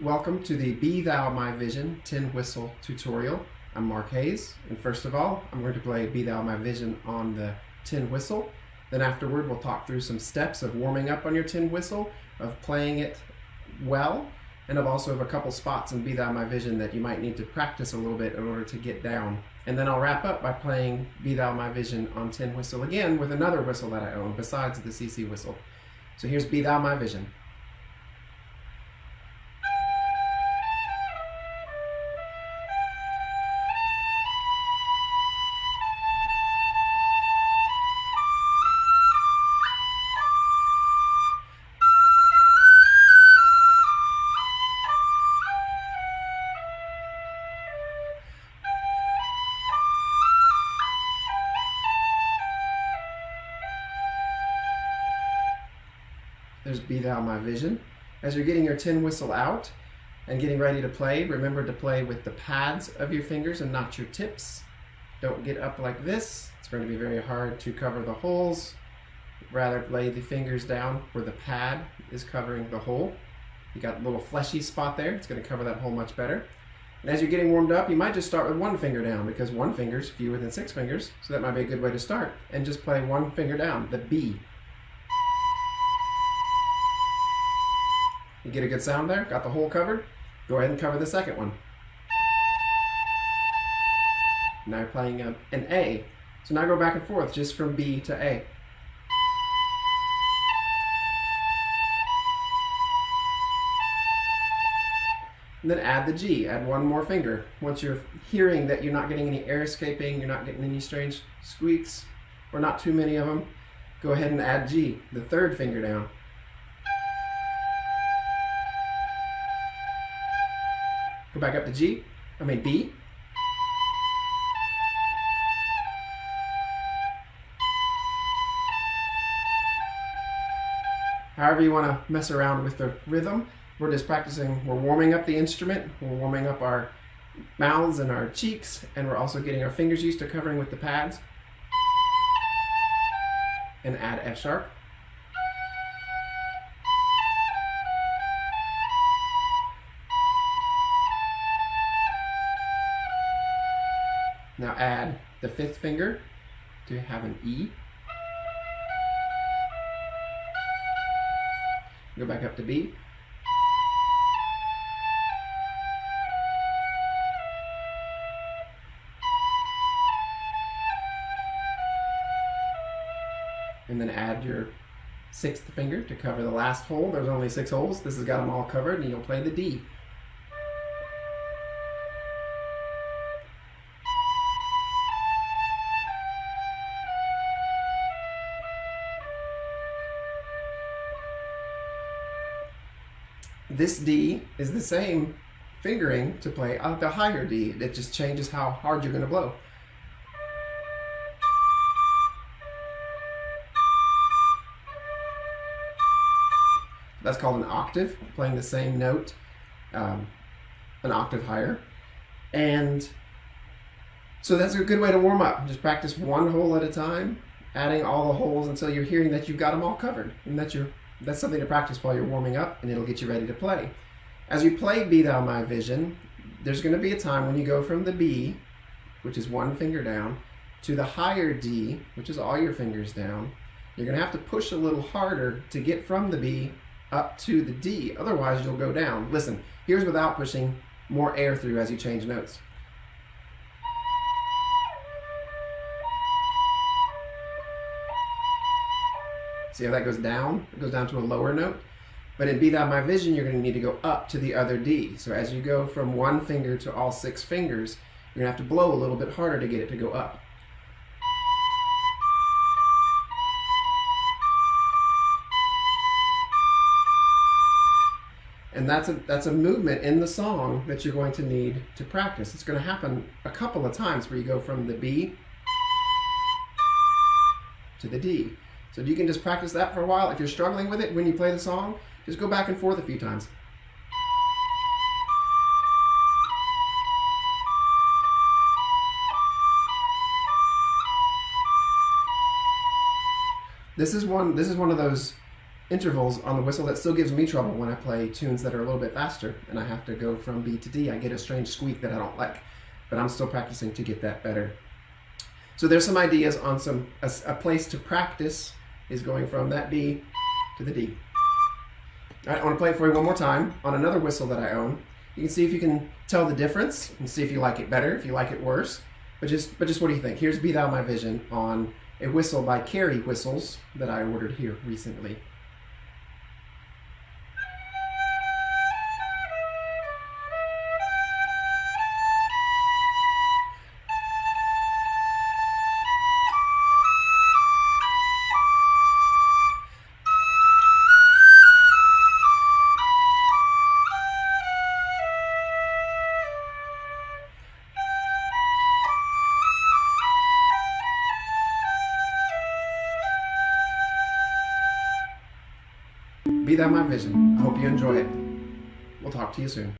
Welcome to the Be Thou My Vision tin whistle tutorial. I'm Mark Hayes, and first of all, I'm going to play Be Thou My Vision on the tin whistle. Then afterward, we'll talk through some steps of warming up on your tin whistle, of playing it well, and of also of a couple spots in Be Thou My Vision that you might need to practice a little bit in order to get down. And then I'll wrap up by playing Be Thou My Vision on tin whistle again with another whistle that I own besides the CC whistle. So here's Be Thou My Vision. There's Be Thou My Vision. As you're getting your tin whistle out and getting ready to play, remember to play with the pads of your fingers and not your tips. Don't get up like this. It's going to be very hard to cover the holes. Rather lay the fingers down where the pad is covering the hole. You got a little fleshy spot there. It's going to cover that hole much better. And as you're getting warmed up, you might just start with one finger down because one finger is fewer than 6 fingers. So that might be a good way to start. And just play one finger down, the B. You get a good sound there? Got the hole covered? Go ahead and cover the second one. Now you're playing an A. So now go back and forth just from B to A. And then add the G, add one more finger. Once you're hearing that you're not getting any air escaping, you're not getting any strange squeaks, or not too many of them, go ahead and add G, the third finger down. Go back up to B. However you want to mess around with the rhythm, we're just practicing, we're warming up the instrument, we're warming up our mouths and our cheeks, and we're also getting our fingers used to covering with the pads. And add F sharp. Now add the fifth finger to have an E. Go back up to B. And then add your sixth finger to cover the last hole. There's only 6 holes. This has got them all covered, and you'll play the D. This D is the same fingering to play the higher D. It just changes how hard you're going to blow. That's called an octave, playing the same note an octave higher. And so that's a good way to warm up. Just practice one hole at a time, adding all the holes until you're hearing that you've got them all covered. And that's something to practice while you're warming up, and it'll get you ready to play. As you play Be Thou My Vision, there's going to be a time when you go from the B, which is one finger down, to the higher D, which is all your fingers down. You're going to have to push a little harder to get from the B up to the D, otherwise you'll go down. Listen, here's without pushing more air through as you change notes. See how that goes down? It goes down to a lower note. But in Be Thou My Vision, you're going to need to go up to the other D. So as you go from one finger to all 6 fingers, you're going to have to blow a little bit harder to get it to go up. And that's a movement in the song that you're going to need to practice. It's going to happen a couple of times where you go from the B to the D. So you can just practice that for a while. If you're struggling with it when you play the song, just go back and forth a few times. This is one of those intervals on the whistle that still gives me trouble when I play tunes that are a little bit faster and I have to go from B to D. I get a strange squeak that I don't like, but I'm still practicing to get that better. So there's some ideas on a place to practice is going from that B to the D. All right, I want to play it for you one more time on another whistle that I own. You can see if you can tell the difference and see if you like it better, if you like it worse. But just what do you think? Here's Be Thou My Vision on a whistle by Carey Whistles that I ordered here recently. Be Thou My Vision. I hope you enjoy it. We'll talk to you soon.